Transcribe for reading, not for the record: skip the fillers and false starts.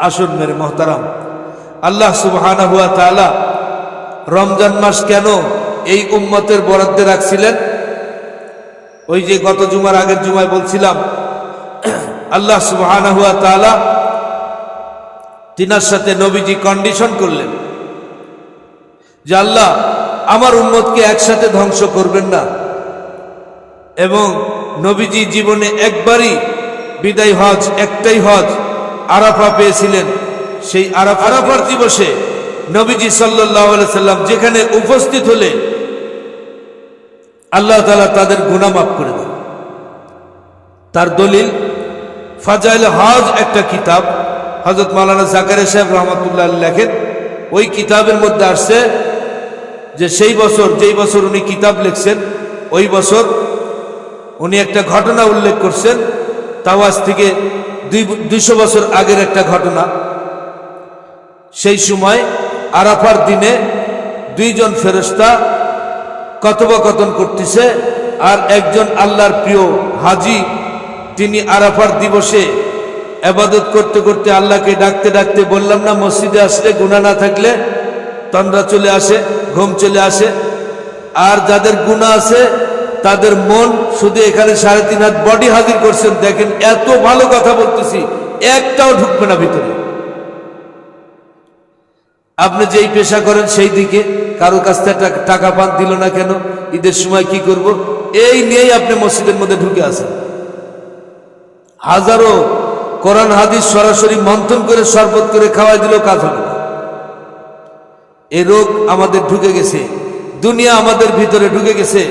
আসুন মেরে মোহতারাম, আল্লাহ সুবহানাহু ওয়া তাআলা রমজান মাস কেন এই উম্মতের বরাদ্দে রাখছিলেন? ওই যে গত জুমার আগের জুমায় বলছিলাম, আল্লাহ সুবহানাহু ওয়া তাআলা তিনার সাথে নবীজি কন্ডিশন করলেন যে আল্লাহ আমার উম্মতকে একসাথে ধ্বংস করবেন না। এবং নবীজি জীবনে একবারই বিদায় হজ, একটাই হজ আরাফা পেয়েছিলেন। সেই আরাফার দিবসে নবীজি সাল্লাল্লাহু আলাইহি সাল্লাম যেখানে উপস্থিত হলে আল্লাহ তাআলা তাদের গুনাহ মাফ করে দেন। তার দলিল ফাজাইল হজ একটা কিতাব, হযরত মাওলানা জাকারিয়া সাহেব রহমাতুল্লাহ লেখেন। ওই কিতাবের মধ্যে আসছে যে সেই বছর, যেই বছর উনি কিতাব লিখছেন, ওই বছর উনি একটা ঘটনা উল্লেখ করছেন, তাও আজ থেকে 200 বছর আগের একটা ঘটনা। সেই সময় আরাফার দিনে দুইজন ফেরেশতা কথোপকথন করতেছে, আর একজন আল্লাহর প্রিয় হাজী তিনি আরাফার দিবসে ইবাদত করতে করতে আল্লাহকে ডাকতে ডাকতে, বললাম না মসজিদে আসলে গুনাহ না থাকলে তন্দ্রা চলে আসে, ঘুম চলে আসে, আর যাদের গুনাহ আছে তাদের মন শুধু এখানে 3.5 হাত বডি হাজির করছেন। দেখেন এত ভালো কথা বলতেছি, একটাও ঢুকবে না ভিতরে। আপনি যেই পেশা করেন সেই দিকে কারো কাছ থেকে টাকা পান, দিল না কেন, ঈদের সময় কি করব, এই নিয়েই আপনি মসজিদের মধ্যে ঢুকে আসেন। হাজারো কোরআন হাদিস সরাসরি মন্থন করে শরবত করে খাওয়াই দিলেও কাজ হবে না। এই রোগ আমাদের ঢুকে গেছে, দুনিয়া আমাদের ভিতরে ঢুকে গেছে।